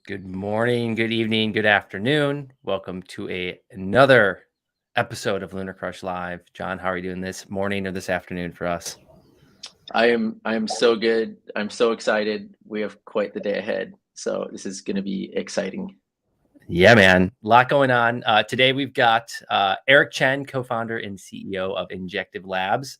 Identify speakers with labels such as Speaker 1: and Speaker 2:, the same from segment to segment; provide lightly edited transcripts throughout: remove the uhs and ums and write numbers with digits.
Speaker 1: Good morning, good evening, good afternoon. Welcome to another episode of LunarCrush Live. John, how are you doing this morning or this afternoon for us?
Speaker 2: I am so good. I'm so excited. We have quite the day ahead. So this is going to be exciting.
Speaker 1: Yeah, man. A lot going on. Today we've got Eric Chen, co-founder and CEO of Injective Labs.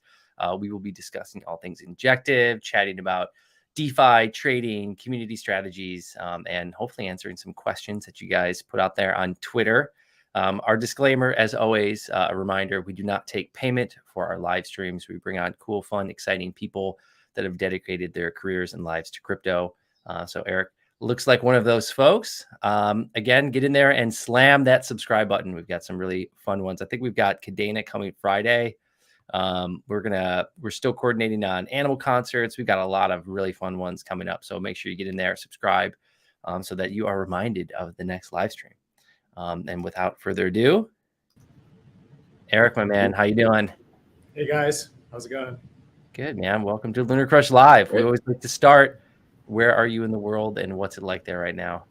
Speaker 1: We will be discussing all things Injective, chatting about DeFi, trading, community strategies, and hopefully answering some questions that you guys put out there on Twitter. Our disclaimer, as always, a reminder, we do not take payment for our live streams. We bring on cool, fun, exciting people that have dedicated their careers and lives to crypto. So Eric looks like one of those folks. Again, get in there and slam that subscribe button. We've got some really fun ones. I think we've got Cadena coming Friday. We're still coordinating on animal concerts. We've got a lot of really fun ones coming up. So make sure you get in there, subscribe, so that you are reminded of the next live stream. And without further ado, Eric, my man, how you doing?
Speaker 3: Hey guys, how's it going?
Speaker 1: Good, man. Welcome to LunarCrush Live. We always like to start. Where are you in the world and what's it like there right now?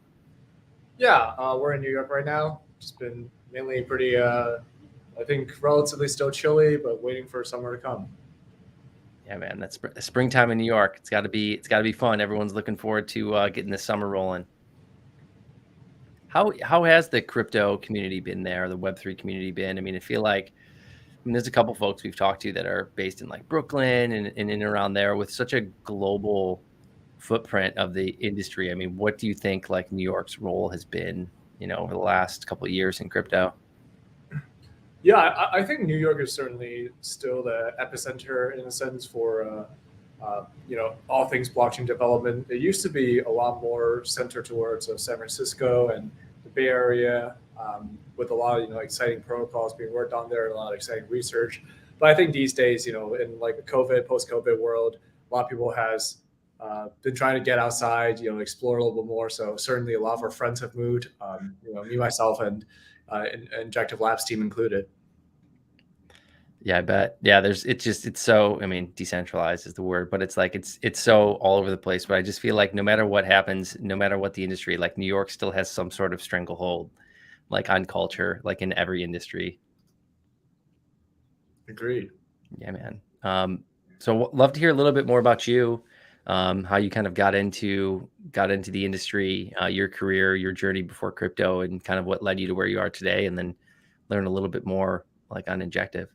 Speaker 3: Yeah, we're in New York right now. Just been mainly pretty, I think relatively still chilly, but waiting for summer to come.
Speaker 1: Yeah, man, that's springtime in New York. It's got to be fun. Everyone's looking forward to getting the summer rolling. How has the crypto community been there? The Web3 community been? I mean, there's a couple folks we've talked to that are based in like Brooklyn and in and around there with such a global footprint of the industry. I mean, what do you think like New York's role has been, over the last couple of years in crypto?
Speaker 3: Yeah, I think New York is certainly still the epicenter in a sense for, all things blockchain development. It used to be a lot more centered towards San Francisco and the Bay Area, with a lot of, exciting protocols being worked on there and a lot of exciting research. But I think these days, in like the post-COVID world, a lot of people has been trying to get outside, explore a little bit more. So certainly a lot of our friends have moved, me, myself, and Injective Labs team included.
Speaker 1: Yeah, I bet. Yeah, it's so, decentralized is the word, but it's like, it's so all over the place. But I just feel like no matter what happens, no matter what the industry, like New York still has some sort of stranglehold, like on culture, like in every industry.
Speaker 3: Agreed.
Speaker 1: Yeah, man. So love to hear a little bit more about you. How you kind of got into the industry, your career, your journey before crypto, and kind of what led you to where you are today, and then learn a little bit more like on Injective.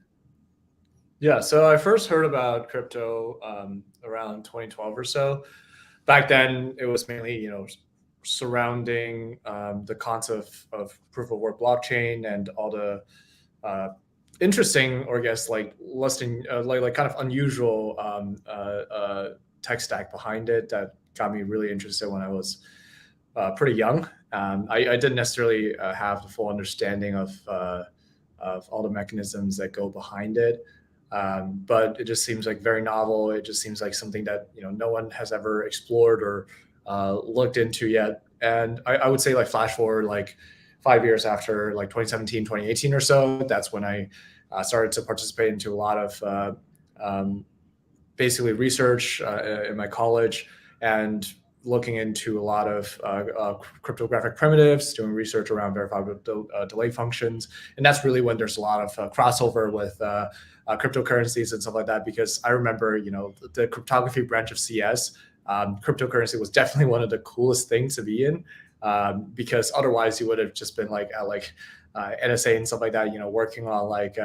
Speaker 3: Yeah, so I first heard about crypto around 2012 or so. Back then, it was mainly surrounding the concept of proof of work blockchain and all the interesting, or I guess like listing like kind of unusual tech stack behind it that got me really interested when I was pretty young. I didn't necessarily have the full understanding of all the mechanisms that go behind it, but it just seems like very novel. It just seems like something that no one has ever explored or looked into yet. And I would say like flash forward like 5 years after, like 2017, 2018 or so, that's when I started to participate into a lot of basically research in my college and looking into a lot of cryptographic primitives, doing research around verifiable delay functions. And that's really when there's a lot of crossover with cryptocurrencies and stuff like that, because I remember, the cryptography branch of CS, cryptocurrency was definitely one of the coolest things to be in, because otherwise you would have just been like NSA and stuff like that, working on like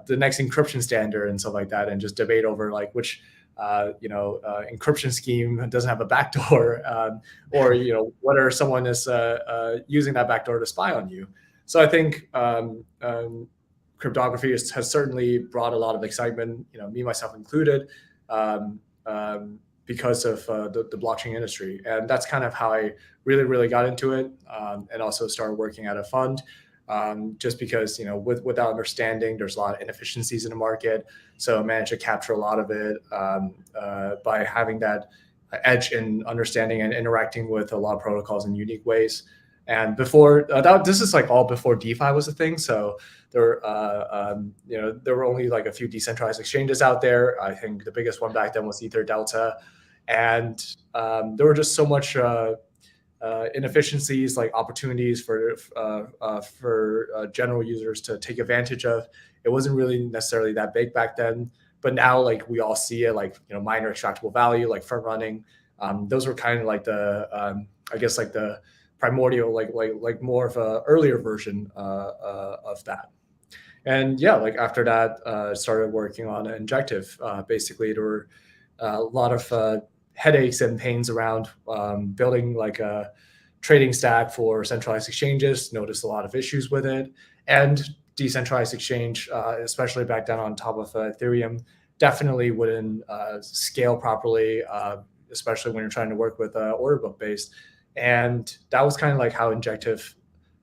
Speaker 3: the next encryption standard and stuff like that, and just debate over like which encryption scheme doesn't have a backdoor, or whether someone is using that backdoor to spy on you. So I think cryptography has certainly brought a lot of excitement, me myself included, because of the blockchain industry, and that's kind of how I really got into it, and also started working at a fund. just because, without understanding, there's a lot of inefficiencies in the market. So managed to capture a lot of it by having that edge in understanding and interacting with a lot of protocols in unique ways. And before this is like all before DeFi was a thing. So there were only like a few decentralized exchanges out there. I think the biggest one back then was Ether Delta, and there were just so much inefficiencies, like opportunities for general users to take advantage of. It wasn't really necessarily that big back then, but now like we all see it, like miner extractable value, like front running. Those were kind of like the I guess like the primordial, like more of a earlier version of that. And yeah, like after that, started working on Injective. Basically, there were a lot of headaches and pains around building like a trading stack for centralized exchanges. Noticed a lot of issues with it, and decentralized exchange, especially back then on top of Ethereum, definitely wouldn't scale properly, especially when you're trying to work with order book based. And that was kind of like how Injective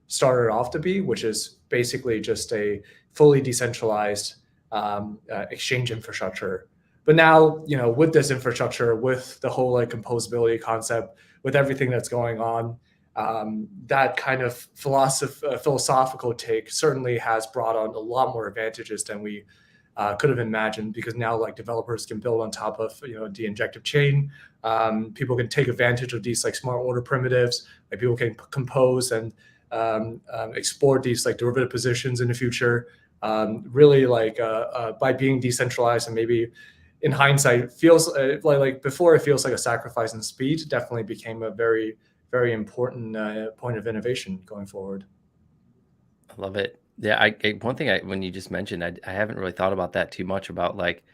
Speaker 3: started off to be, which is basically just a fully decentralized exchange infrastructure. But now, with this infrastructure, with the whole like composability concept, with everything that's going on, that kind of philosophical take certainly has brought on a lot more advantages than we could have imagined, because now like developers can build on top of the Injective chain. People can take advantage of these like smart order primitives. Like people can compose and export these like derivative positions in the future. Really like by being decentralized, and maybe in hindsight feels like before it feels like a sacrifice in speed, definitely became a very, very important point of innovation going forward.
Speaker 1: I love it. Yeah, one thing when you just mentioned, I haven't really thought about that too much, about like,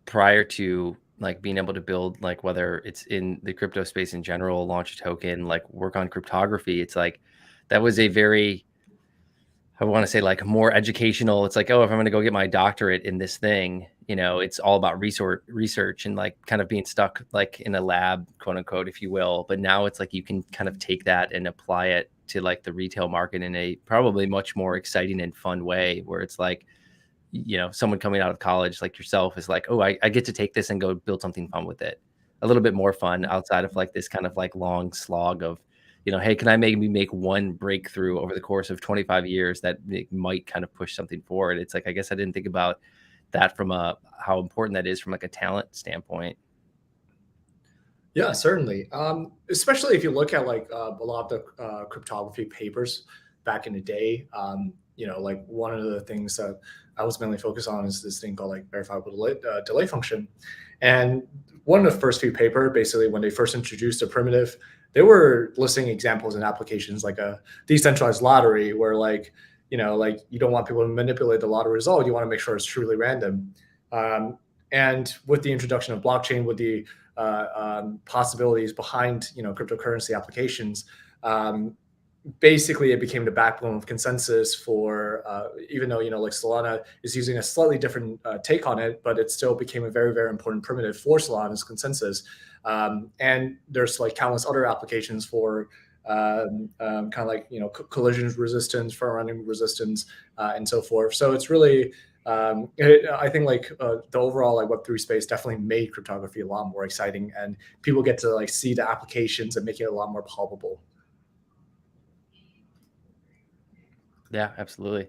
Speaker 1: prior to like being able to build, like whether it's in the crypto space in general, launch a token, like work on cryptography. It's like that was a very, I want to say like more educational. It's like, oh, if I'm going to go get my doctorate in this thing, it's all about research and like kind of being stuck like in a lab, quote unquote, if you will. But now it's like you can kind of take that and apply it to like the retail market in a probably much more exciting and fun way, where it's like, someone coming out of college like yourself is like, oh, I get to take this and go build something fun with it. A little bit more fun outside of like this kind of like long slog of, hey, can I maybe make one breakthrough over the course of 25 years that might kind of push something forward? It's like, I guess I didn't think about that from how important that is from like a talent standpoint.
Speaker 3: Yeah, certainly. Especially if you look at like a lot of the cryptography papers back in the day. Like one of the things that I was mainly focused on is this thing called like verifiable delay function. And one of the first few paper, basically when they first introduced the primitive, they were listing examples and applications like a decentralized lottery, where like, like you don't want people to manipulate the lottery result. You want to make sure it's truly random. And with the introduction of blockchain, with the possibilities behind cryptocurrency applications, basically it became the backbone of consensus for even though like Solana is using a slightly different take on it, but it still became a very, very important primitive for Solana's consensus. And there's like countless other applications for kind of like collision resistance, front running resistance, and so forth. So it's really I think like the overall like Web3 space definitely made cryptography a lot more exciting, and people get to like see the applications and make it a lot more palpable.
Speaker 1: Yeah, absolutely.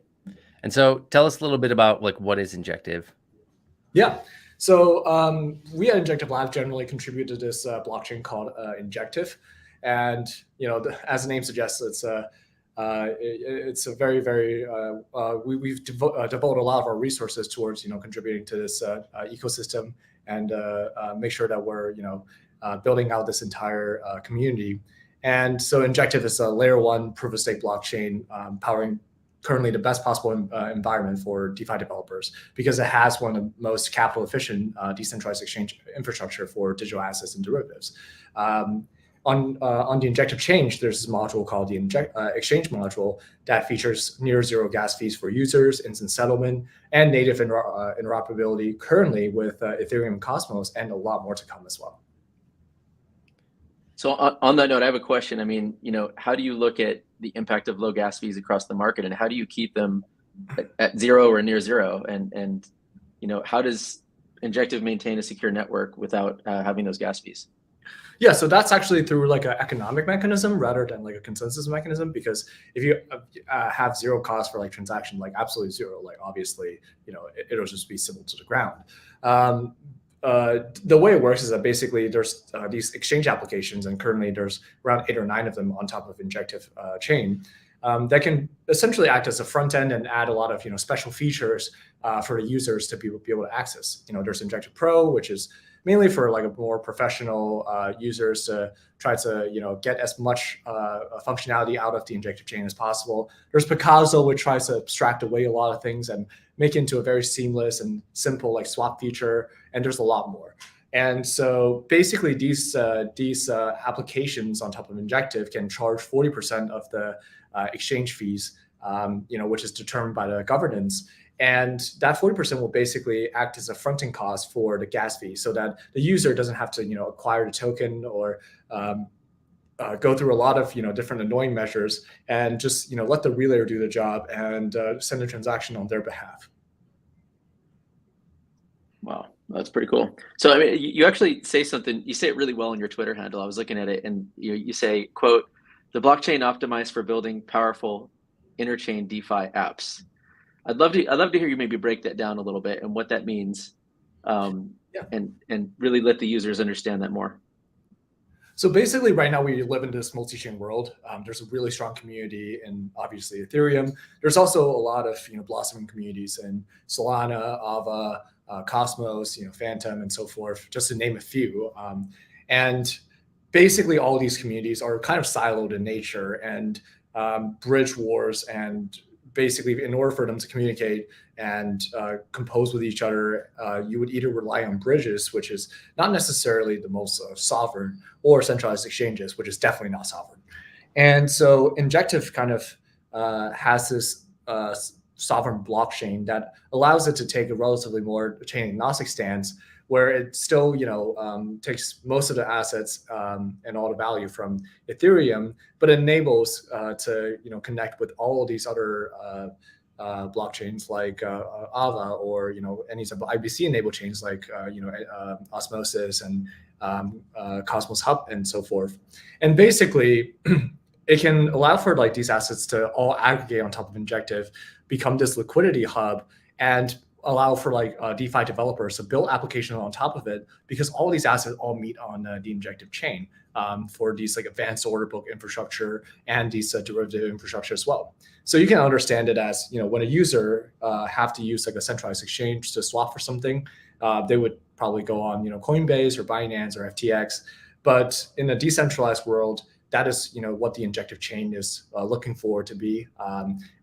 Speaker 1: And so tell us a little bit about like, what is Injective?
Speaker 3: Yeah. So we at Injective Labs generally contribute to this blockchain called Injective. And, as the name suggests, it's a very, very, we've devoted a lot of our resources towards, contributing to this ecosystem, and make sure that we're, building out this entire community. And so Injective is a layer 1 proof of stake blockchain powering currently the best possible environment for DeFi developers, because it has one of the most capital efficient decentralized exchange infrastructure for digital assets and derivatives. On the Injective chain, there's this module called the exchange module that features near zero gas fees for users, instant settlement, and native interoperability currently with Ethereum Cosmos, and a lot more to come as well.
Speaker 2: So on that note, I have a question. I mean, how do you look at the impact of low gas fees across the market, and how do you keep them at zero or near zero? And how does Injective maintain a secure network without having those gas fees?
Speaker 3: Yeah, so that's actually through like an economic mechanism rather than like a consensus mechanism, because if you have zero cost for like transaction, like absolutely zero, like obviously, it'll just be civil to the ground. The way it works is that basically there's these exchange applications, and currently there's around 8 or 9 of them on top of Injective chain that can essentially act as a front end and add a lot of special features for the users to be able to access. There's Injective Pro, which is mainly for like a more professional users to try to get as much functionality out of the Injective chain as possible. There's Picasso, which tries to abstract away a lot of things and make it into a very seamless and simple like swap feature. And there's a lot more. And so basically these applications on top of Injective can charge 40% of the exchange fees, which is determined by the governance. And that 40% will basically act as a fronting cost for the gas fee, so that the user doesn't have to acquire the token or go through a lot of different annoying measures, and just let the relayer do the job and send a transaction on their behalf.
Speaker 2: Wow, that's pretty cool. So I mean, you actually say something. You say it really well in your Twitter handle. I was looking at it, and you say, "quote The blockchain optimized for building powerful interchain DeFi apps." I'd love to hear you maybe break that down a little bit and what that means, and really let the users understand that more.
Speaker 3: So basically, right now we live in this multi-chain world. There's a really strong community in obviously Ethereum. There's also a lot of blossoming communities in Solana, Ava, Cosmos, Phantom, and so forth, just to name a few. And basically, all of these communities are kind of siloed in nature, and bridge wars, and basically in order for them to communicate and compose with each other, you would either rely on bridges, which is not necessarily the most sovereign, or centralized exchanges, which is definitely not sovereign. And so Injective kind of has this sovereign blockchain that allows it to take a relatively more chain agnostic stance, where it still takes most of the assets and all the value from Ethereum, but enables to connect with all of these other blockchains like Ava, or any sort of IBC enabled chains like Osmosis and Cosmos Hub and so forth. And basically it can allow for like these assets to all aggregate on top of Injective, become this liquidity hub, and allow for like DeFi developers to build applications on top of it, because all these assets all meet on the Injective chain for these like advanced order book infrastructure and these derivative infrastructure as well. So you can understand it as when a user have to use like a centralized exchange to swap for something, they would probably go on Coinbase or Binance or FTX. But in a decentralized world, that is what the Injective chain is looking for to be,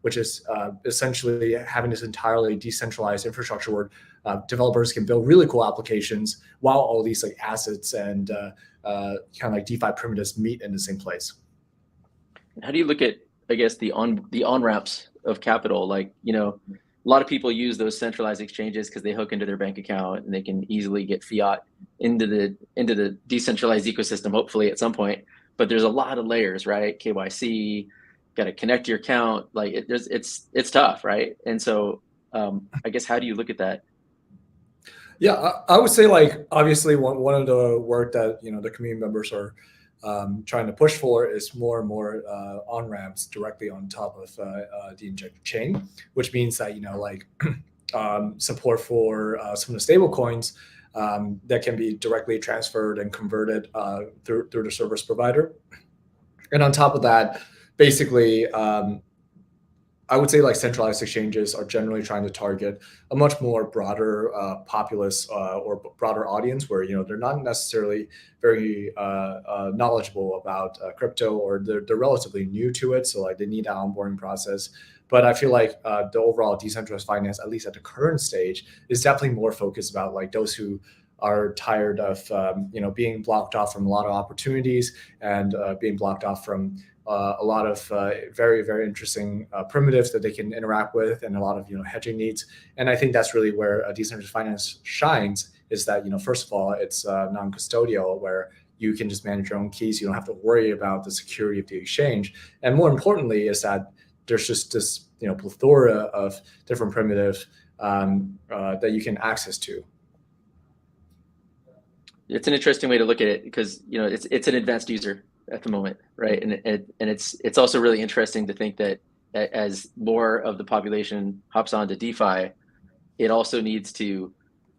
Speaker 3: which is essentially having this entirely decentralized infrastructure where developers can build really cool applications while all these like assets and kind of like DeFi primitives meet in the same place.
Speaker 2: How do you look at, I guess, the on-ramps of capital? Like, a lot of people use those centralized exchanges because they hook into their bank account and they can easily get fiat into the decentralized ecosystem, hopefully at some point. But there's a lot of layers, right? KYC, got to connect your account. Like it's tough, right? And so I guess, how do you look at that?
Speaker 3: Yeah, I would say like obviously one of the work that the community members are trying to push for is more and more on ramps directly on top of the Injective chain, which means that like support for some of the stable coins that can be directly transferred and converted through the service provider. And on top of that, basically, I would say like centralized exchanges are generally trying to target a much more broader populace or broader audience, where they're not necessarily very knowledgeable about crypto, or they're relatively new to it, so like they need that onboarding process. But I feel like the overall decentralized finance, at least at the current stage, is definitely more focused about like those who are tired of being blocked off from a lot of opportunities, and being blocked off from a lot of very, very interesting primitives that they can interact with, and a lot of hedging needs. And I think that's really where decentralized finance shines, is that first of all, it's non-custodial, where you can just manage your own keys. You don't have to worry about the security of the exchange. And more importantly is that there's just this plethora of different primitives that you can access to.
Speaker 2: It's an interesting way to look at it because it's an advanced user at the moment, right? And it's also really interesting to think that as more of the population hops onto DeFi, it also needs to,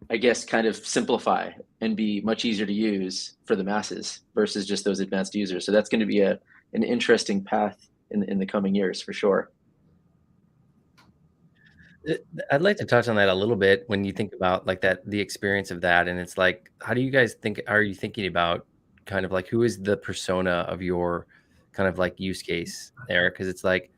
Speaker 2: I guess, kind of simplify and be much easier to use for the masses versus just those advanced users. So that's going to be an interesting path in the coming years for sure.
Speaker 1: I'd like to touch on that a little bit when you think about like the experience of that. And it's like, how do you guys think, are you thinking about kind of like, who is the persona of your kind of like use case there? Cause it's like,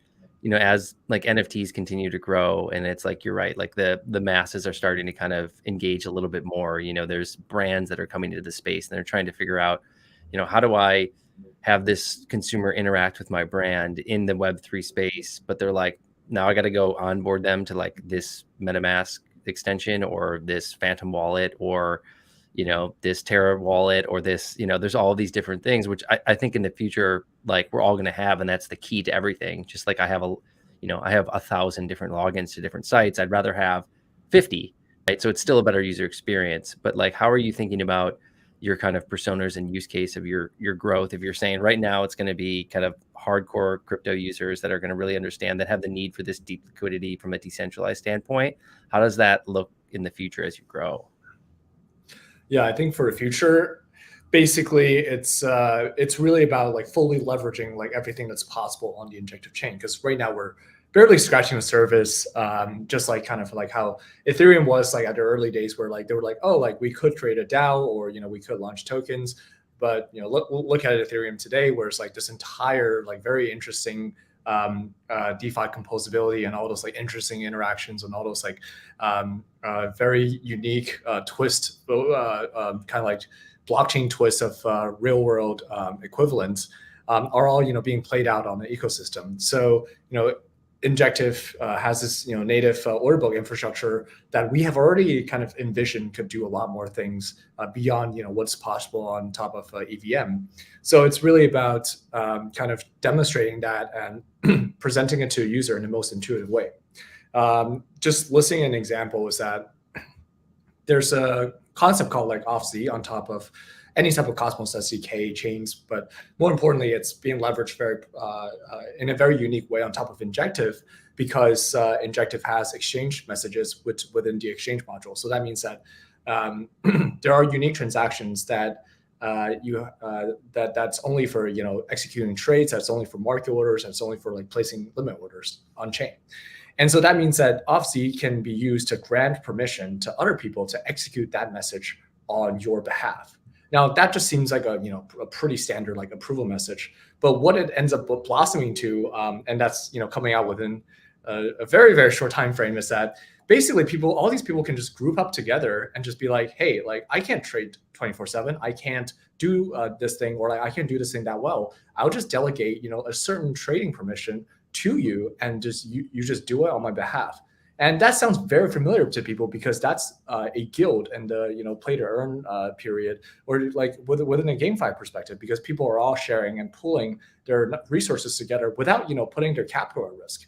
Speaker 1: as like NFTs continue to grow, and it's like, you're right, like the masses are starting to kind of engage a little bit more. There's brands that are coming into the space and they're trying to figure out, how do I have this consumer interact with my brand in the Web3 space? But they're like, now I got to go onboard them to like this MetaMask extension or this Phantom wallet or, this Terra wallet or this, there's all these different things, which I think in the future, like we're all going to have, and that's the key to everything. Just like I have I have 1,000 different logins to different sites. I'd rather have 50, right? So it's still a better user experience. But like, how are you thinking about your kind of personas and use case of your growth? If you're saying right now it's going to be kind of hardcore crypto users that are going to really understand, that have the need for this deep liquidity from a decentralized standpoint, how does that look in the future as you grow?
Speaker 3: Yeah, I think for the future, basically it's really about like fully leveraging like everything that's possible on the Injective chain, because right now we're barely scratching the surface. Just like kind of like how Ethereum was like at the early days, where like they were like, oh, like we could create a DAO, or we could launch tokens. But look at Ethereum today, where it's like this entire like very interesting DeFi composability and all those like interesting interactions and all those like very unique twist, kind of like blockchain twists of real world equivalents are all being played out on the ecosystem. So Injective has this native order book infrastructure that we have already kind of envisioned could do a lot more things beyond what's possible on top of EVM. So it's really about kind of demonstrating that and presenting it to a user in the most intuitive way. Just listing an example is that there's a concept called like OffZ on top of any type of Cosmos SDK chains, but more importantly, it's being leveraged in a very unique way on top of Injective, because Injective has exchange messages within the exchange module. So that means that there are unique transactions that that's only for executing trades, that's only for market orders, that's only for like placing limit orders on chain. And so that means that OffZ can be used to grant permission to other people to execute that message on your behalf. Now that just seems like a pretty standard like approval message, but what it ends up blossoming to, and that's coming out within a very, very short time frame, is that basically all these people can just group up together and just be like, hey, like I can't trade 24/7, I can't do this thing, or like I can't do this thing that well. I'll just delegate a certain trading permission to you, and you just do it on my behalf. And that sounds very familiar to people, because that's a guild and the play to earn period, or like within a GameFi perspective, because people are all sharing and pooling their resources together without putting their capital at risk.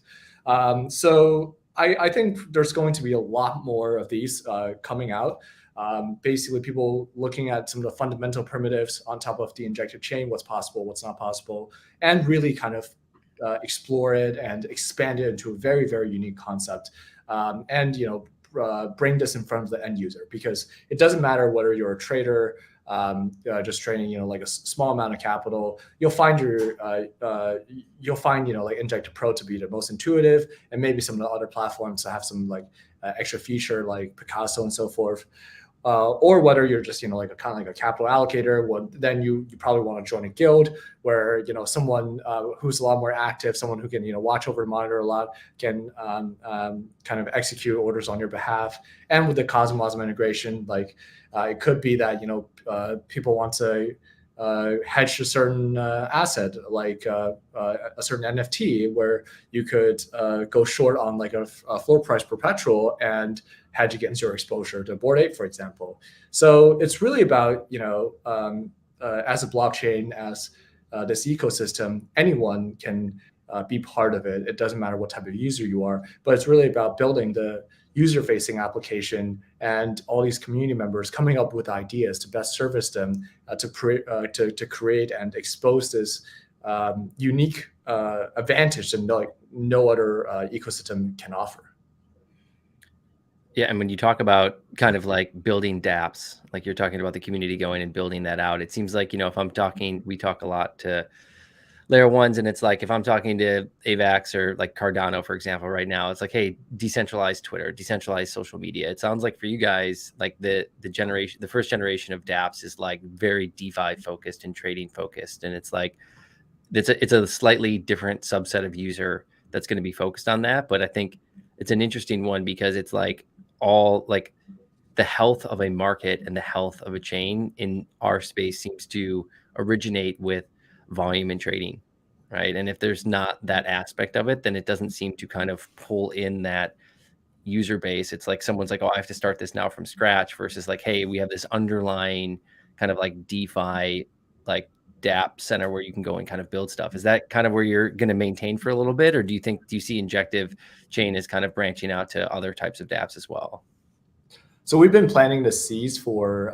Speaker 3: So I think there's going to be a lot more of these coming out. Basically, people looking at some of the fundamental primitives on top of the Injective chain, what's possible, what's not possible, and really kind of explore it and expand it into a very, very unique concept. And bring this in front of the end user, because it doesn't matter whether you're a trader just trading like a small amount of capital. You'll find like Injective Pro to be the most intuitive, and maybe some of the other platforms to have some like extra feature like Picasso and so forth. Or whether you're just like a kind of like a capital allocator, then you probably want to join a guild where someone who's a lot more active, someone who can watch over, monitor a lot, can kind of execute orders on your behalf. And with the Cosmos integration, like it could be that people want to hedge a certain asset, like a certain NFT, where you could go short on like a floor price perpetual and hedge against your exposure to Bored Ape, for example. So it's really about as a blockchain, as this ecosystem, anyone can be part of it. It doesn't matter what type of user you are, but it's really about building the user-facing application and all these community members coming up with ideas to best service them to create and expose this unique advantage that no other ecosystem can offer.
Speaker 1: Yeah, and when you talk about kind of like building dApps, like you're talking about the community going and building that out, it seems like, if I'm talking, we talk a lot to layer ones, and it's like if I'm talking to AVAX or like Cardano, for example, right now, it's like, hey, decentralized Twitter, decentralized social media. It sounds like for you guys, like the first generation of dApps is like very DeFi focused and trading focused, and it's like it's a slightly different subset of user that's going to be focused on that. But I think it's an interesting one because it's like all like the health of a market and the health of a chain in our space seems to originate with volume and trading, right? And if there's not that aspect of it, then it doesn't seem to kind of pull in that user base. It's like someone's like, oh, I have to start this now from scratch versus like, hey, we have this underlying kind of like DeFi, like dApp center where you can go and kind of build stuff. Is that kind of where you're going to maintain for a little bit? Or do you see Injective Chain as kind of branching out to other types of dApps as well?
Speaker 3: So we've been planting the seeds for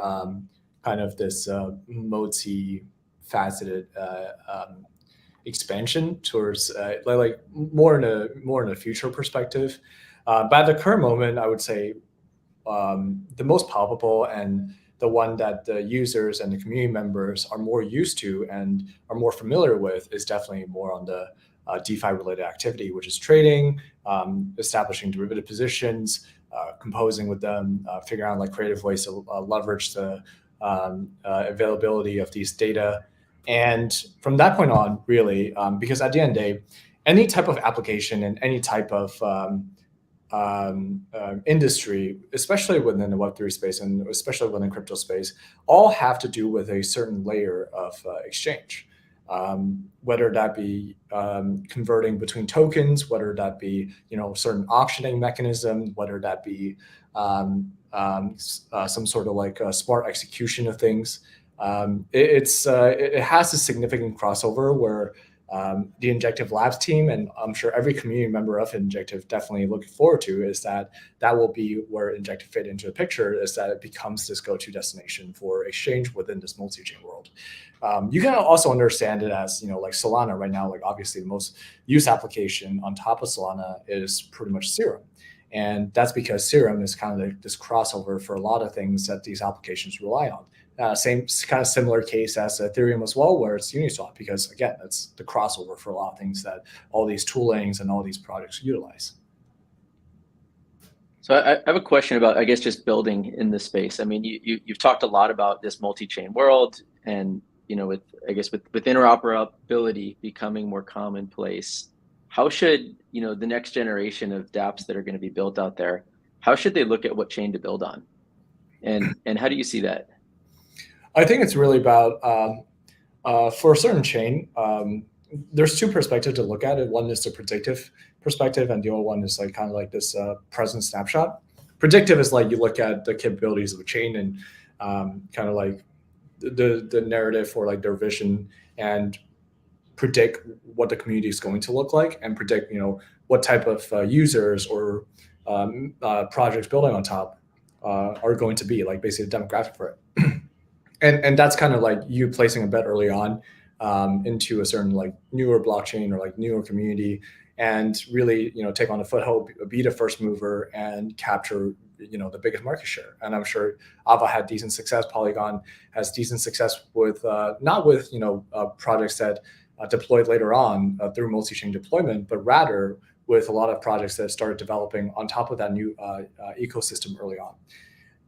Speaker 3: kind of this multi-faceted expansion towards like more in a future perspective. But at the current moment, I would say the most palpable and the one that the users and the community members are more used to and are more familiar with is definitely more on the DeFi related activity, which is trading, establishing derivative positions, composing with them, figuring out like creative ways to leverage the availability of these data. And from that point on, really, because at the end of the day, any type of application and any type of industry, especially within the Web3 space and especially within crypto space, all have to do with a certain layer of exchange. Whether that be converting between tokens, whether that be certain auctioning mechanism, whether that be some sort of like a smart execution of things. It has a significant crossover where the Injective Labs team, and I'm sure every community member of Injective definitely looking forward to, is that will be where Injective fit into the picture, is that it becomes this go-to destination for exchange within this multi-chain world. You can also understand it as, like Solana right now, like obviously the most used application on top of Solana is pretty much Serum. And that's because Serum is kind of like this crossover for a lot of things that these applications rely on. Same kind of similar case as Ethereum as well, where it's Uniswap, because again, that's the crossover for a lot of things that all these toolings and all these projects utilize.
Speaker 2: So I have a question about, I guess, just building in this space. I mean, you've talked a lot about this multi-chain world, and with interoperability becoming more commonplace, how should the next generation of dApps that are going to be built out there, how should they look at what chain to build on, and how do you see that?
Speaker 3: I think it's really about for a certain chain, there's two perspectives to look at it. One is the predictive perspective, and the other one is like kind of like this present snapshot. Predictive is like you look at the capabilities of a chain and kind of like the narrative or like their vision, and predict what the community is going to look like, and predict what type of users or projects building on top are going to be, like basically the demographic for it. And that's kind of like you placing a bet early on into a certain like newer blockchain or like newer community, and really take on a foothold, be the first mover, and capture the biggest market share. And I'm sure Ava had decent success. Polygon has decent success with not with projects that deployed later on through multi-chain deployment, but rather with a lot of projects that started developing on top of that new ecosystem early on.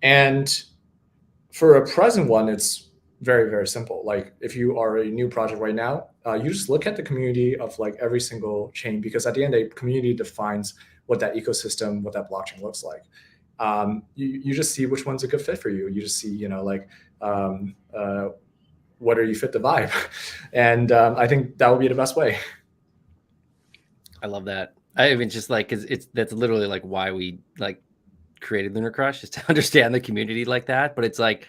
Speaker 3: And for a present one, it's very, very simple. Like if you are a new project right now, you just look at the community of like every single chain, because at the end of the day, community defines what that ecosystem, what that blockchain looks like. You just see which one's a good fit for you. You just see, whether you fit the vibe. And I think that would be the best way.
Speaker 1: I love that. I even just like, that's literally like why we like created LunarCrush, is to understand the community like that. But it's like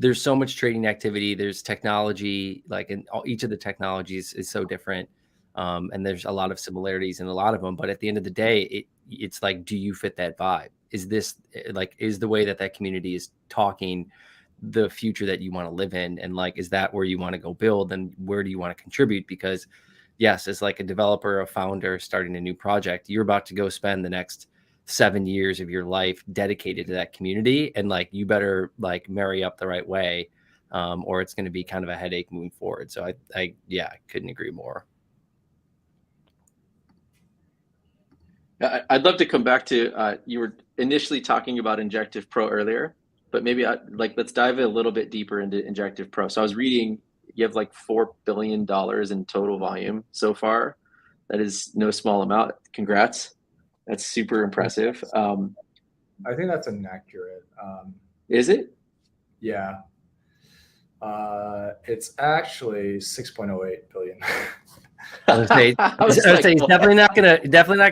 Speaker 1: there's so much trading activity. There's technology, like each of the technologies is so different. And there's a lot of similarities in a lot of them. But at the end of the day, it's like, do you fit that vibe? Is this like, is the way that community is talking the future that you want to live in? And like, is that where you want to go build? And where do you want to contribute? Because yes, as like a developer, a founder starting a new project, you're about to go spend the next 7 years of your life dedicated to that community. And like, you better like marry up the right way, or it's going to be kind of a headache moving forward. So I couldn't agree more.
Speaker 2: I'd love to come back to, you were initially talking about Injective Pro earlier, but maybe let's dive a little bit deeper into Injective Pro. So I was reading, you have like $4 billion in total volume so far. That is no small amount. Congrats. That's super impressive.
Speaker 3: I think that's inaccurate.
Speaker 2: Is it?
Speaker 3: Yeah. It's actually 6.08 billion.
Speaker 1: I would say he's definitely not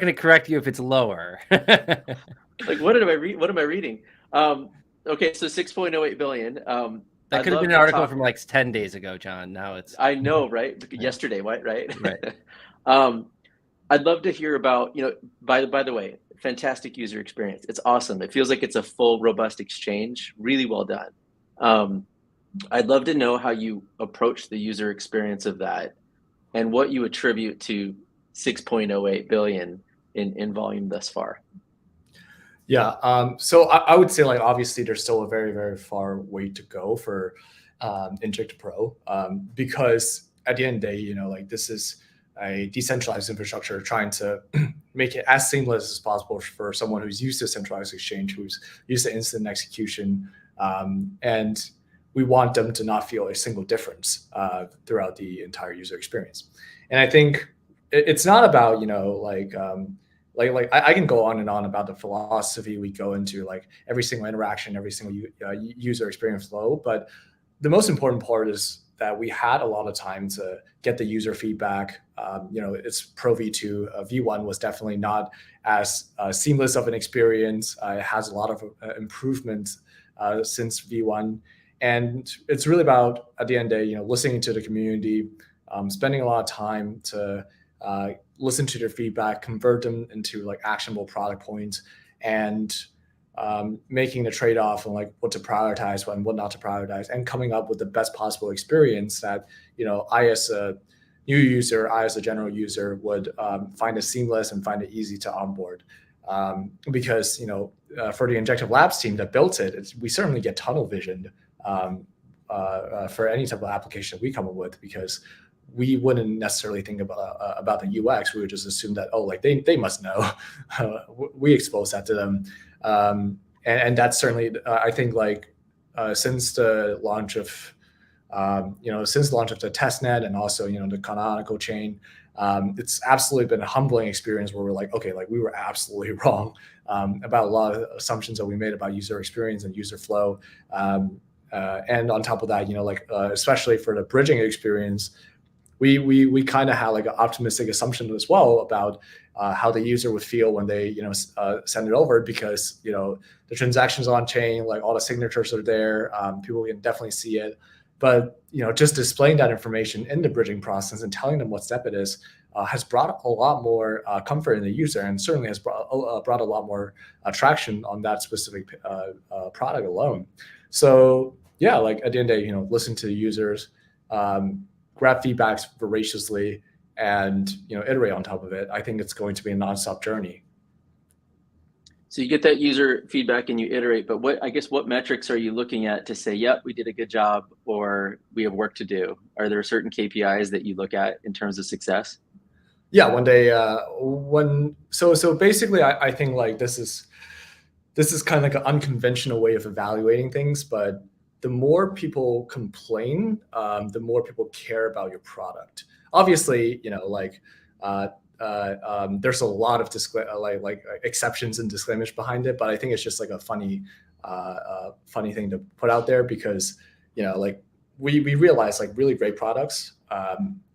Speaker 1: gonna correct you if it's lower.
Speaker 2: Like, what am I reading? Okay, so 6.08 billion.
Speaker 1: That could have been an article from like 10 days ago, John. Now it's,
Speaker 2: I know, right? Yesterday, right?
Speaker 1: Right.
Speaker 2: I'd love to hear about, by the way, fantastic user experience. It's awesome. It feels like it's a full, robust exchange. Really well done. I'd love to know how you approach the user experience of that and what you attribute to 6.08 billion in volume thus far.
Speaker 3: Yeah. So I would say, like, obviously there's still a very, very far way to go for Injective Pro, because at the end of the day, like, this is a decentralized infrastructure trying to make it as seamless as possible for someone who's used to centralized exchange, who's used to instant execution. And we want them to not feel a single difference throughout the entire user experience. And I think it's not about, like I can go on and on about the philosophy we go into, like every single interaction, every single user experience flow. But the most important part is that we had a lot of time to get the user feedback. It's Pro V2. V1 was definitely not as seamless of an experience. It has a lot of improvement since V1. And it's really about, at the end of the day, listening to the community, spending a lot of time to listen to their feedback, convert them into like actionable product points, and making the trade-off on like what to prioritize and what not to prioritize, and coming up with the best possible experience that I as a new user, I as a general user would find it seamless and find it easy to onboard. Because for the Injective Labs team that built it, we certainly get tunnel visioned for any type of application we come up with, because we wouldn't necessarily think about the UX. We would just assume that, they must know. We expose that to them. And that's certainly, I think, since the launch of the testnet and also, the canonical chain, it's absolutely been a humbling experience where we're like, okay, like we were absolutely wrong about a lot of assumptions that we made about user experience and user flow. And on top of that, especially for the bridging experience, we kind of had like an optimistic assumption as well about how the user would feel when they send it over, because the transactions on chain, like all the signatures are there, people can definitely see it. But just displaying that information in the bridging process and telling them what step it is has brought a lot more comfort in the user, and certainly has brought a lot more traction on that specific product alone. So yeah, like at the end of the day, listen to the users, grab feedbacks voraciously, and iterate on top of it. I think it's going to be a nonstop journey.
Speaker 2: So you get that user feedback and you iterate, but what metrics are you looking at to say, yep, we did a good job, or we have work to do? Are there certain KPIs that you look at in terms of success?
Speaker 3: Yeah, one day, so basically, I think like this is kind of like an unconventional way of evaluating things, but the more people complain, the more people care about your product. Obviously, there's a lot of exceptions and disclaimers behind it, but I think it's just like a funny thing to put out there, because we realize like really great products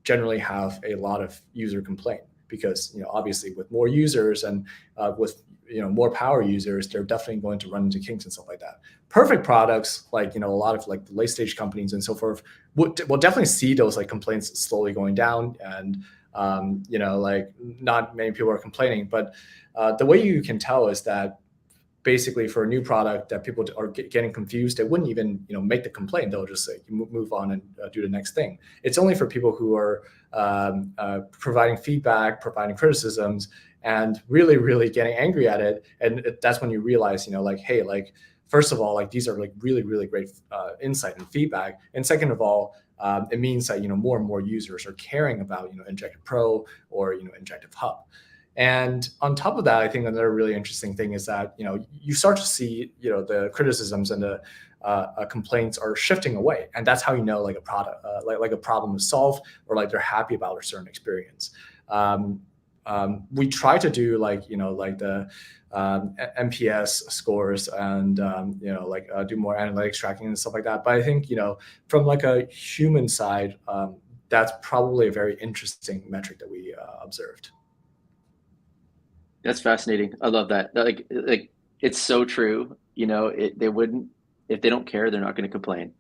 Speaker 3: generally have a lot of user complaint, because obviously with more users and with more power users, they're definitely going to run into kinks and stuff like that. Perfect products, like, a lot of like the late stage companies and so forth, will definitely see those like complaints slowly going down, and like not many people are complaining. But the way you can tell is that basically for a new product that people are getting confused, they wouldn't even make the complaint. They'll just say move on and do the next thing. It's only for people who are providing feedback, providing criticisms, and really, really getting angry at it. And that's when you realize, like, hey, like, first of all, like, these are like really, really great insight and feedback. And second of all, it means that more and more users are caring about Injective Pro or Injective Hub. And on top of that, I think another really interesting thing is that you start to see the criticisms and the complaints are shifting away, and that's how like a product like a problem is solved, or like they're happy about a certain experience. We try to do like like the NPS scores and do more analytics tracking and stuff like that. But I think from like a human side, that's probably a very interesting metric that we observed.
Speaker 2: That's fascinating. I love that. Like it's so true. They wouldn't, if they don't care, they're not going to complain.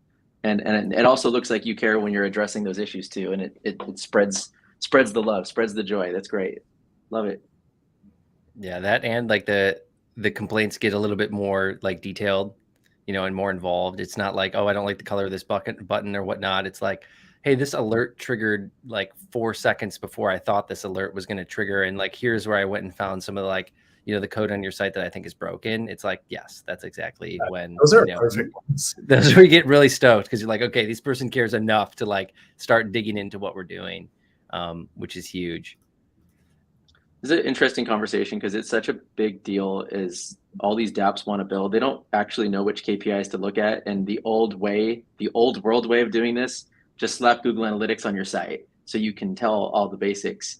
Speaker 2: And it also looks like you care when you're addressing those issues too. And it spreads the love, spreads the joy. That's great. Love it.
Speaker 1: Yeah, that, and like the complaints get a little bit more like detailed, and more involved. It's not like, oh, I don't like the color of this button or whatnot. It's like, hey, this alert triggered like 4 seconds before I thought this alert was going to trigger. And like, here's where I went and found some of the, like, the code on your site that I think is broken. It's like, yes, that's exactly when
Speaker 3: those are perfect ones.
Speaker 1: Those where you get really stoked, because you're like, okay, this person cares enough to like start digging into what we're doing, which is huge.
Speaker 2: It's an interesting conversation because it's such a big deal. Is all these Dapps want to build, they don't actually know which KPIs to look at. And the old world way of doing this, just slap Google Analytics on your site so you can tell all the basics.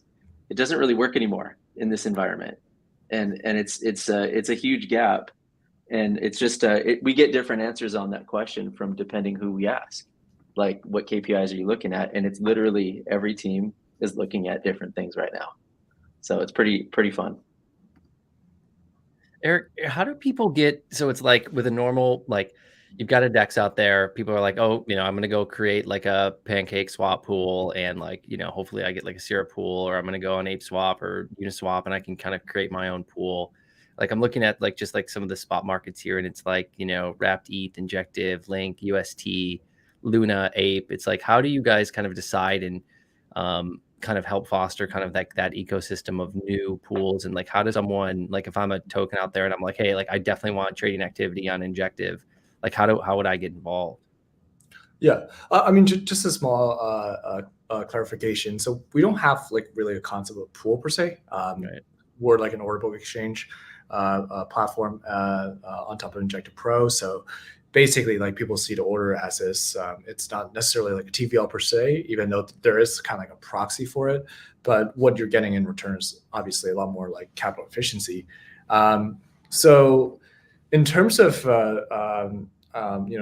Speaker 2: It doesn't really work anymore in this environment, and it's a huge gap. And it's just we get different answers on that question from depending who we ask. Like, what KPIs are you looking at? And it's literally every team is looking at different things right now. So it's pretty fun.
Speaker 1: Eric, how do people get, so it's like with a normal, like, you've got a DEX out there, people are like, oh, I'm going to go create like a pancake swap pool, and like, hopefully I get like a syrup pool, or I'm going to go on Ape Swap or Uniswap and I can kind of create my own pool. Like, I'm looking at like just like some of the spot markets here, and it's like, Wrapped ETH, Injective, Link, UST, Luna, Ape. It's like, how do you guys kind of decide and kind of help foster kind of like that ecosystem of new pools? And like, how does someone, like, if I'm a token out there and I'm like, hey, like, I definitely want trading activity on Injective, like, how would I get involved?
Speaker 3: Yeah, I mean, just a small clarification. So we don't have like really a concept of pool per se.
Speaker 1: Right.
Speaker 3: We're like an order book exchange platform on top of Injective Pro. So basically, like, people see the order as this. It's not necessarily like a TVL per se, even though there is kind of like a proxy for it. But what you're getting in return is obviously a lot more like capital efficiency. So in terms of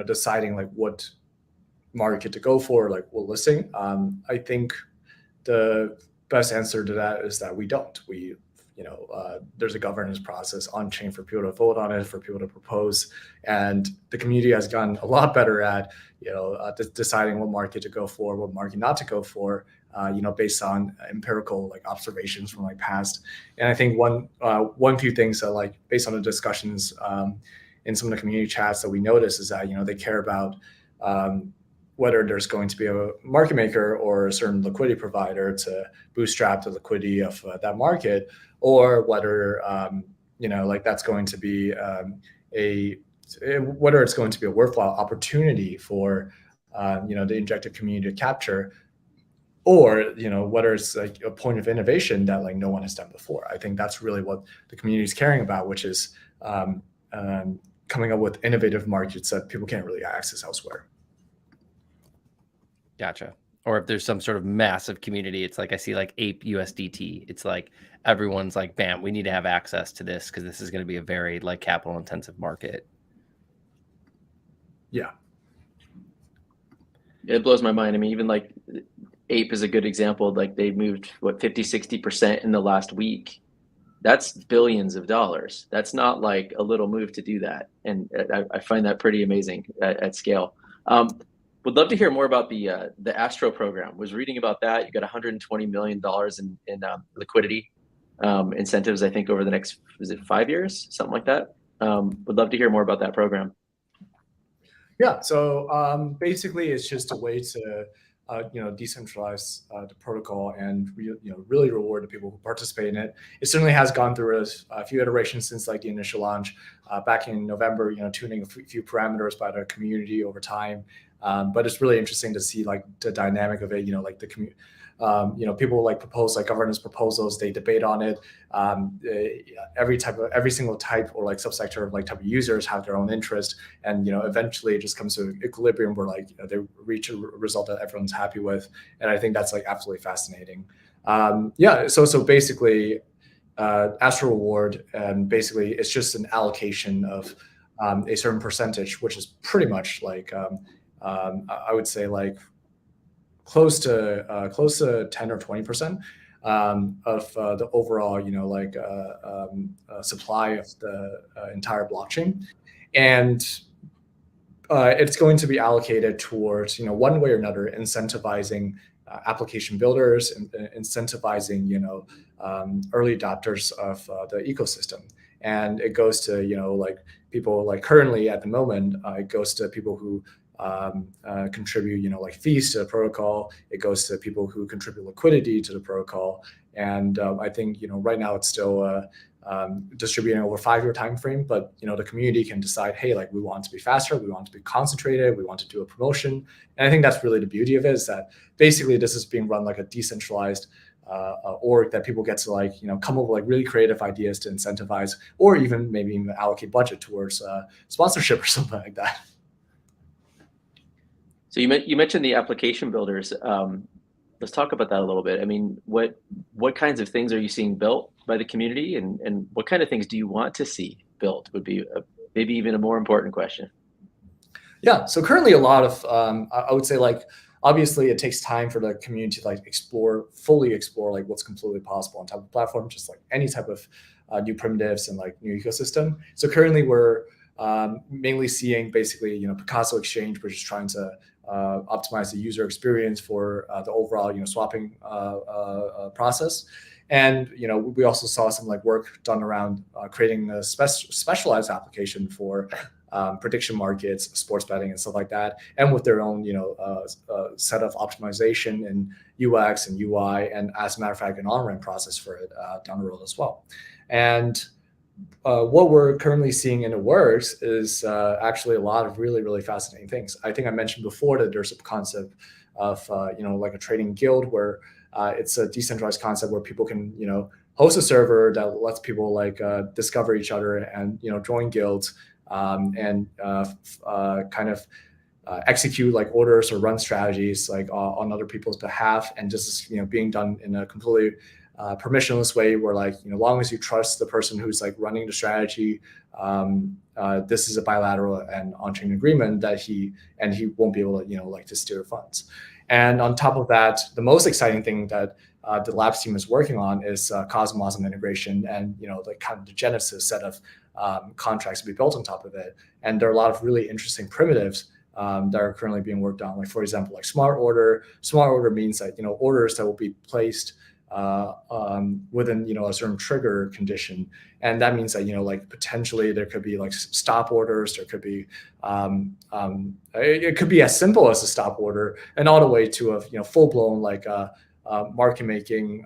Speaker 3: deciding like what market to go for, like what listing, I think the best answer to that is that we don't. There's a governance process on chain for people to vote on it, for people to propose, and the community has gotten a lot better at deciding what market to go for, what market not to go for, based on empirical like observations from like past. And I think one few things that, like, based on the discussions in some of the community chats that we notice, is that they care about whether there's going to be a market maker or a certain liquidity provider to bootstrap the liquidity of that market, or whether like that's going to be whether it's going to be a worthwhile opportunity for the Injective community to capture, or whether it's like a point of innovation that like no one has done before. I think that's really what the community is caring about, which is coming up with innovative markets that people can't really access elsewhere.
Speaker 1: Gotcha. Or if there's some sort of massive community, it's like, I see like Ape USDT. It's like everyone's like, bam, we need to have access to this because this is going to be a very like capital intensive market.
Speaker 3: Yeah.
Speaker 2: It blows my mind. I mean, even like Ape is a good example. Like, they moved 50-60% in the last week. that's billions of dollars. That's not like a little move to do that. And I find that pretty amazing at scale. Would love to hear more about the Astro program. Was reading about that. You got $120 million in liquidity incentives, I think, over the next, is it 5 years, something like that? Would love to hear more about that program.
Speaker 3: Yeah, so basically, it's just a way to decentralize the protocol and really reward the people who participate in it. It certainly has gone through a few iterations since like the initial launch back in November. Tuning a few parameters by the community over time, but it's really interesting to see like the dynamic of it. Like the community. People like propose like governance proposals, they debate on it. Every single type or like subsector of like type of users have their own interest, and eventually it just comes to equilibrium where like they reach a result that everyone's happy with, and I think that's like absolutely fascinating. So basically, Astro Reward, basically it's just an allocation of a certain percentage, which is pretty much like I would say like close to 10 or 20% of the overall, supply of the entire blockchain, and it's going to be allocated towards, one way or another, incentivizing application builders, and incentivizing, early adopters of the ecosystem. And it goes to, like people like currently at the moment, it goes to people who contribute, like fees to the protocol. It goes to people who contribute liquidity to the protocol. And I think, right now it's still distributing over a 5-year time frame, but the community can decide, hey, like we want to be faster, we want to be concentrated, we want to do a promotion. And I think that's really the beauty of it, is that basically this is being run like a decentralized org that people get to like come up with like really creative ideas to incentivize, or even maybe even allocate budget towards sponsorship or something like that.
Speaker 2: So you mentioned the application builders. Let's talk about that a little bit. I mean, what kinds of things are you seeing built by the community, and what kind of things do you want to see built would be maybe even a more important question.
Speaker 3: Yeah, so currently a lot of, I would say like, obviously it takes time for the community to like fully explore like what's completely possible on top of the platform, just like any type of new primitives and like new ecosystem. So currently we're mainly seeing basically, Picasso Exchange, which is trying to optimize the user experience for the overall, swapping process. And we also saw some like work done around creating a specialized application for prediction markets, sports betting, and stuff like that, and with their own set of optimization and UX and UI, and as a matter of fact, an on-ramp process for it down the road as well. And what we're currently seeing in the works is actually a lot of really, really fascinating things. I think I mentioned before that there's a concept of like a trading guild, where it's a decentralized concept where people can host a server that lets people like discover each other and join guilds and kind of execute like orders or run strategies like on other people's behalf, and just being done in a completely permissionless way, where like long as you trust the person who's like running the strategy, this is a bilateral and on-chain agreement that he won't be able to like to steer funds. And on top of that, the most exciting thing that the Labs team is working on is Cosmos integration, and the kind of the genesis set of contracts to be built on top of it. And there are a lot of really interesting primitives that are currently being worked on. Like for example, like smart order. Smart order means that orders that will be placed within a certain trigger condition, and that means that like potentially there could be like stop orders. There could be it could be as simple as a stop order, and all the way to a full blown like market making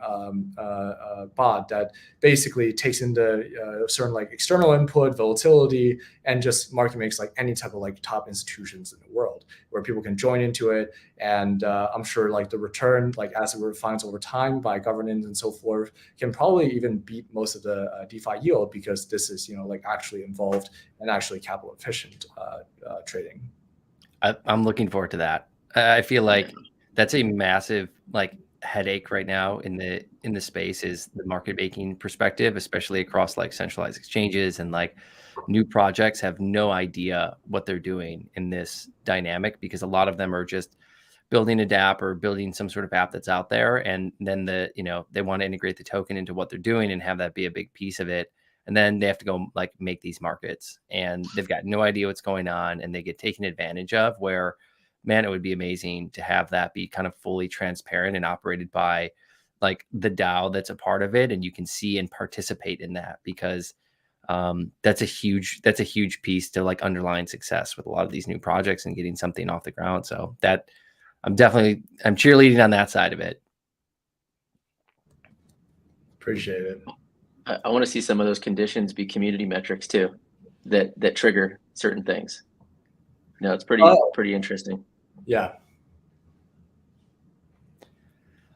Speaker 3: bot that basically takes into certain like external input, volatility, and just market makes like any type of like top institutions in the world, where people can join into it. And I'm sure like the return, like as it refines over time by governance and so forth, can probably even beat most of the DeFi yield, because this is like actually involved and actually capital efficient trading.
Speaker 1: I'm looking forward to that. I feel like that's a massive like headache right now in the space, is the market making perspective, especially across like centralized exchanges, and like new projects have no idea what they're doing in this dynamic, because a lot of them are just building a Dapp or building some sort of app that's out there, and then they want to integrate the token into what they're doing and have that be a big piece of it. And then they have to go like make these markets, and they've got no idea what's going on, and they get taken advantage of. Where, man, it would be amazing to have that be kind of fully transparent and operated by like the DAO that's a part of it, and you can see and participate in that, because that's a huge piece to like underlying success with a lot of these new projects and getting something off the ground. So that I'm cheerleading on that side of it.
Speaker 3: Appreciate it.
Speaker 2: I want to see some of those conditions be community metrics too, that trigger certain things. No, it's pretty interesting.
Speaker 3: Yeah.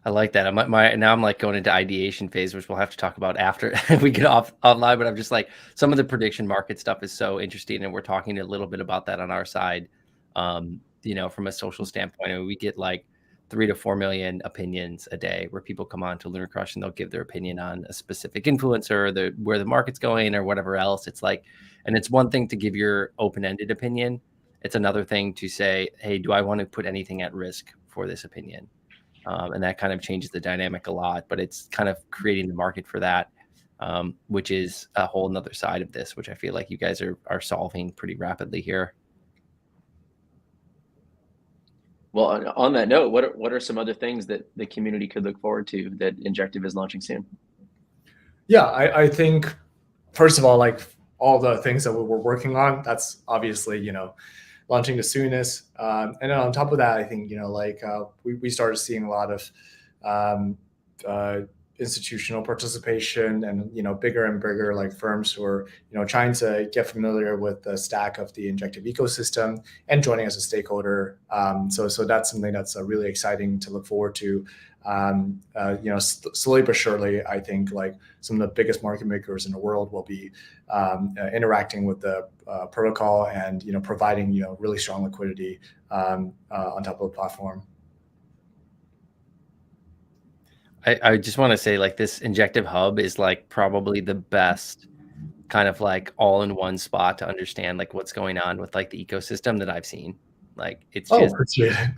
Speaker 1: I like that. Now I'm like going into ideation phase, which we'll have to talk about after we get online. But I'm just like, some of the prediction market stuff is so interesting, and we're talking a little bit about that on our side. From a social standpoint, and we get like 3 to 4 million opinions a day where people come on to LunarCrush and they'll give their opinion on a specific influencer, where the market's going or whatever else. It's like, and it's one thing to give your open-ended opinion. It's another thing to say, hey, do I want to put anything at risk for this opinion? And that kind of changes the dynamic a lot, but it's kind of creating the market for that, which is a whole nother side of this, which I feel like you guys are solving pretty rapidly here.
Speaker 2: Well, on that note, what are some other things that the community could look forward to that Injective is launching soon?
Speaker 3: Yeah, I think, first of all, like all the things that we're working on, that's obviously, launching the soonest. And then on top of that, I think, we started seeing a lot of institutional participation and, bigger and bigger like firms who are, trying to get familiar with the stack of the Injective ecosystem and joining as a stakeholder. So that's something that's really exciting to look forward to. Slowly but surely, I think like some of the biggest market makers in the world will be interacting with the protocol and providing really strong liquidity on top of the platform.
Speaker 1: I just want to say, like, this Injective Hub is like probably the best kind of like all-in-one spot to understand like what's going on with like the ecosystem that I've seen. Like, it's just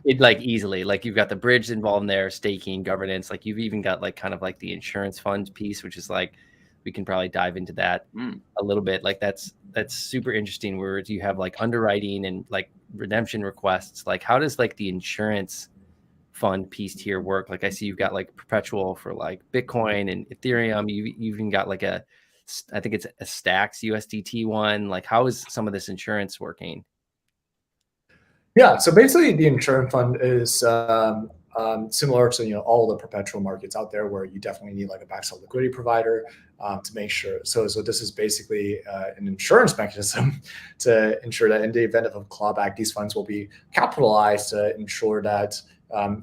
Speaker 1: it like easily, like you've got the bridge involved in there, staking, governance, like you've even got like kind of like the insurance fund piece, which is like, we can probably dive into that a little bit. Like that's super interesting, where you have like underwriting and like redemption requests. Like, how does like the insurance fund piece here work? Like, I see you've got like perpetual for like Bitcoin and Ethereum. You've even got like I think it's a Stacks USDT one. Like, how is some of this insurance working?
Speaker 3: Yeah, so basically the insurance fund is similar to all the perpetual markets out there, where you definitely need like a backstop liquidity provider to make sure. So this is basically an insurance mechanism to ensure that in the event of a clawback, these funds will be capitalized to ensure that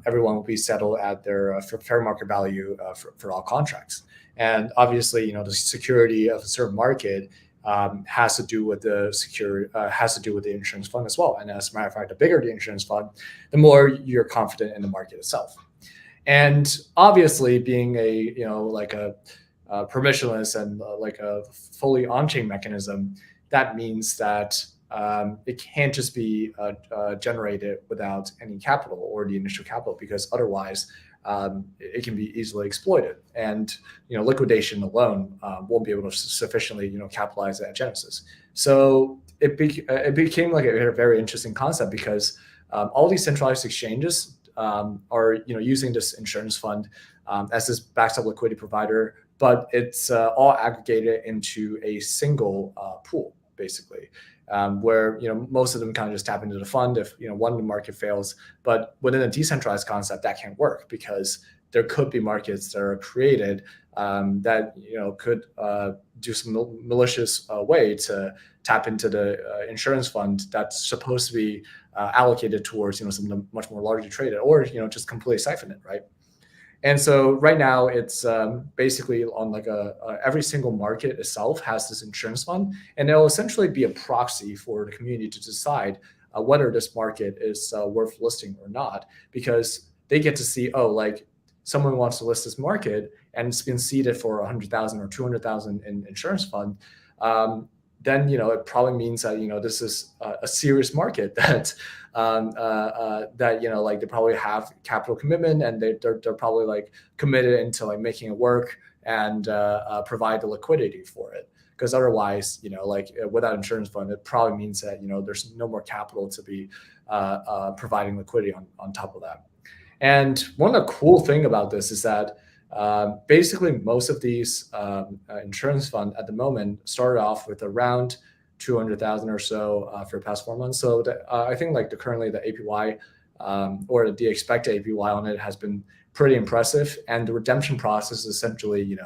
Speaker 3: everyone will be settled at their fair market value for all contracts. And obviously, the security of a certain market has to do with the insurance fund as well. And as a matter of fact, the bigger the insurance fund, the more you're confident in the market itself. And obviously, being a permissionless and like a fully on-chain mechanism, that means that it can't just be generated without any capital or the initial capital, because otherwise it can be easily exploited, and liquidation alone won't be able to sufficiently capitalize at Genesis. So it became like a very interesting concept, because all these centralized exchanges are using this insurance fund as this backstop liquidity provider, but it's all aggregated into a single pool, basically. Where most of them kind of just tap into the fund if one of the market fails. But within a decentralized concept, that can't work, because there could be markets that are created that could do some malicious way to tap into the insurance fund that's supposed to be allocated towards some of the much more largely traded, or just completely siphon it, right? And so right now it's basically on like every single market itself has this insurance fund, and it'll essentially be a proxy for the community to decide whether this market is worth listing or not, because they get to see, oh, like someone wants to list this market and it's been seeded for 100,000 or 200,000 in insurance fund. then it probably means that this is a serious market that that like they probably have capital commitment, and they're probably like committed into like making it work and provide the liquidity for it. Because otherwise, like without insurance fund, it probably means that there's no more capital to be providing liquidity on top of that. And one of the cool thing about this is that basically most of these insurance funds at the moment started off with around 200,000 or so for the past 4 months. So I think like currently the APY or the expected APY on it has been pretty impressive, and the redemption process is essentially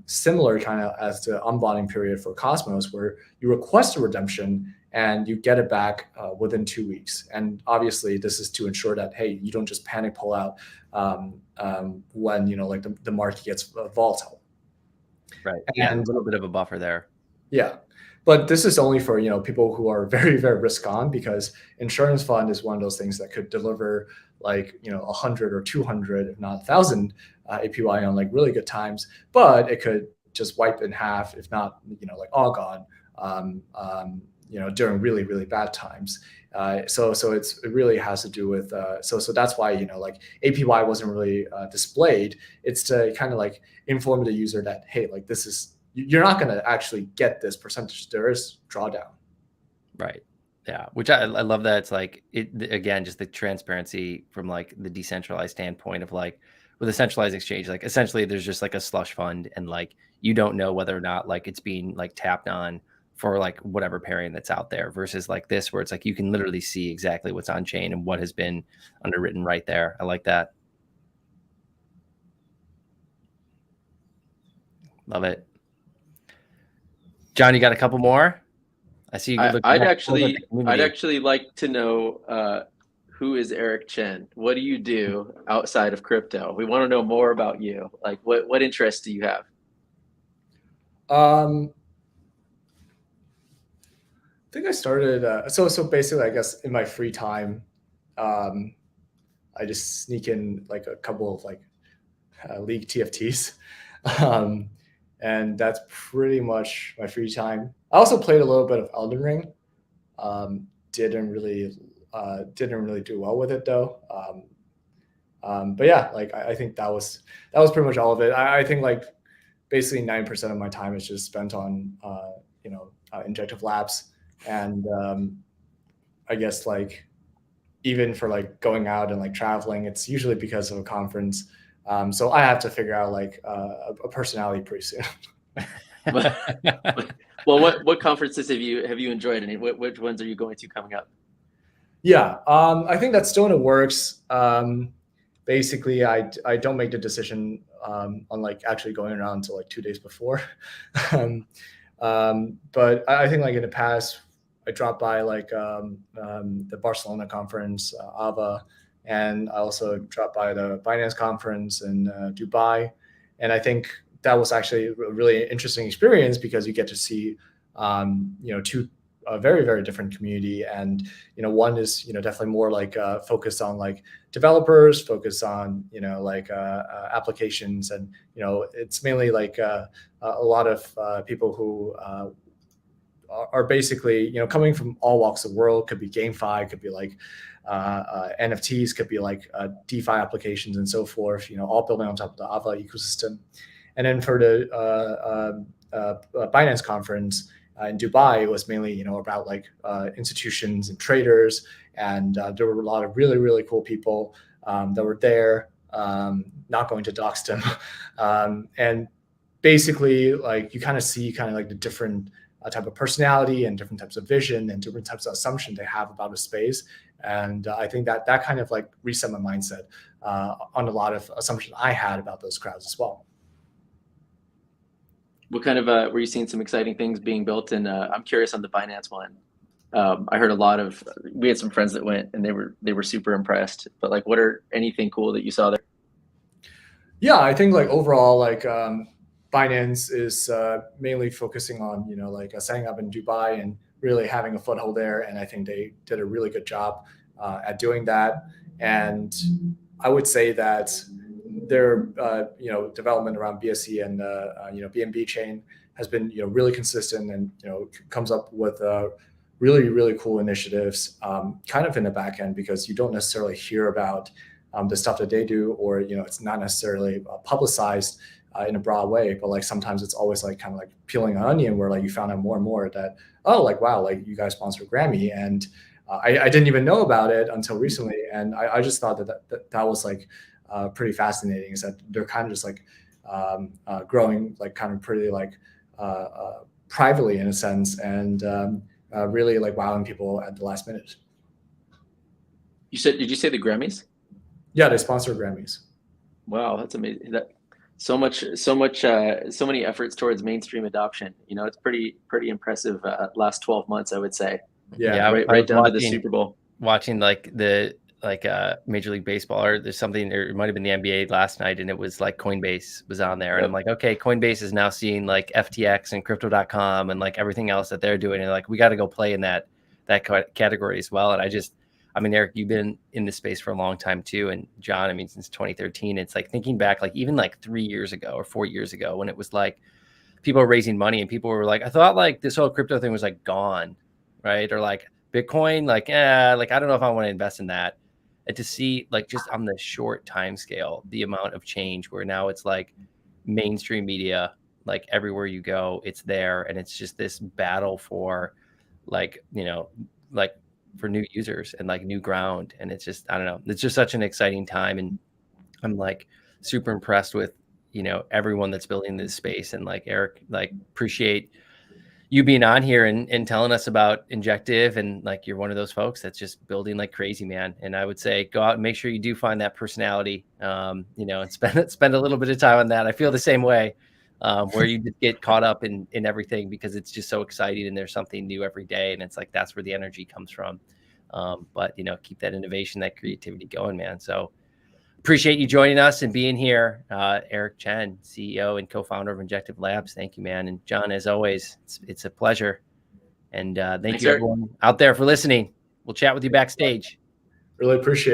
Speaker 3: similar kind of as the unbonding period for Cosmos, where you request a redemption and you get it back within 2 weeks. And obviously this is to ensure that, hey, you don't just panic pull out when like the market gets volatile.
Speaker 1: Right. Yeah, and a little bit of a buffer there.
Speaker 3: Yeah, but this is only for people who are very, very risk on, because insurance fund is one of those things that could deliver like 100 or 200, if not 1,000 APY on like really good times, but it could just wipe in half, if not like all gone during really, really bad times. So it really has to do with so that's why like APY wasn't really displayed. It's to kind of like inform the user that, hey, like this is, you're not going to actually get this percentage. There is drawdown.
Speaker 1: Right. Yeah. Which I love that. It's like again, just the transparency from like the decentralized standpoint of like with a centralized exchange, like essentially there's just like a slush fund, and like you don't know whether or not like it's being like tapped on for like whatever pairing that's out there, versus like this where it's like you can literally see exactly what's on chain and what has been underwritten right there. I like that. Love it. John, you got a couple more? I see.
Speaker 2: I'd actually like to know who is Eric Chen? What do you do outside of crypto? We want to know more about you. Like what interests do you have?
Speaker 3: I think I started so basically I guess in my free time I just sneak in like a couple of like league TFTs. And that's pretty much my free time. I also played a little bit of Elden Ring. Didn't really do well with it though. But yeah, like I think that was pretty much all of it. I think like basically 9% of my time is just spent on Injective Labs, and I guess like even for like going out and like traveling, it's usually because of a conference. So I have to figure out like a personality pretty soon.
Speaker 2: Well, what conferences have you enjoyed, and which ones are you going to coming up?
Speaker 3: Yeah, I think that's still in the works. Basically, I don't make the decision on like actually going around until like 2 days before. But I think like in the past, I dropped by like the Barcelona conference, AVA, and I also dropped by the Binance conference in Dubai. And I think that was actually a really interesting experience, because you get to see two very, very different community. And one is definitely more like focused on like developers, focused on like applications, and it's mainly like a lot of people who are basically coming from all walks of the world. Could be GameFi, could be like NFTs, could be like DeFi applications and so forth, all building on top of the AVA ecosystem. And then for the Binance conference in Dubai, it was mainly about like institutions and traders, and there were a lot of really, really cool people that were there. Not going to dox them, and basically like you kind of see kind of like the different type of personality and different types of vision and different types of assumption they have about a space. And I think that kind of like reset my mindset on a lot of assumptions I had about those crowds as well.
Speaker 2: What kind of were you seeing some exciting things being built? And I'm curious on the Binance one. I heard we had some friends that went, and they were super impressed. But like, what are anything cool that you saw there?
Speaker 3: Yeah, I think like overall, like Binance is mainly focusing on like setting up in Dubai and really having a foothold there, and I think they did a really good job at doing that. And I would say that their development around BSC and BNB chain has been really consistent and comes up with really cool initiatives kind of in the back end, because you don't necessarily hear about the stuff that they do, or it's not necessarily publicized in a broad way, but like sometimes it's always like kind of like peeling an onion, where like you found out more and more that, oh, like, wow, like you guys sponsor Grammy, and I didn't even know about it until recently, and I just thought that was like pretty fascinating, is that they're kind of just like growing like kind of pretty like privately in a sense, and really like wowing people at the last minute.
Speaker 2: Did you say the Grammys?
Speaker 3: Yeah, they sponsor Grammys.
Speaker 2: Wow, that's amazing. So many efforts towards mainstream adoption. It's pretty impressive last 12 months, I would say.
Speaker 3: Yeah,
Speaker 2: right down to the Super Bowl.
Speaker 1: Watching like Major League Baseball, or there's something, or it might have been the NBA last night, and it was like Coinbase was on there, and I'm like, okay, Coinbase is now seeing like FTX and Crypto.com and like everything else that they're doing, and like we got to go play in that category as well. And I mean, Eric, you've been in this space for a long time too, and John, I mean, since 2013. It's like thinking back, like even like 3 years ago or 4 years ago, when it was like people were raising money and people were like, I thought like this whole crypto thing was like gone, right? Or like Bitcoin, like I don't know if I want to invest in that. And to see like just on the short time scale, the amount of change where now it's like mainstream media, like everywhere you go, it's there, and it's just this battle for like like for new users and like new ground. And it's just, I don't know, it's just such an exciting time, and I'm like super impressed with everyone that's building this space. And like Eric, like appreciate you being on here and telling us about Injective, and like you're one of those folks that's just building like crazy, man. And I would say go out and make sure you do find that personality, and spend a little bit of time on that. I feel the same way, where you just get caught up in everything, because it's just so exciting and there's something new every day, and it's like that's where the energy comes from. But keep that innovation, that creativity going, man. So appreciate you joining us and being here. Eric Chen, CEO and co-founder of Injective Labs. Thank you, man. And John, as always, it's a pleasure. And thanks, you everyone out there for listening. We'll chat with you backstage.
Speaker 3: Really appreciate it.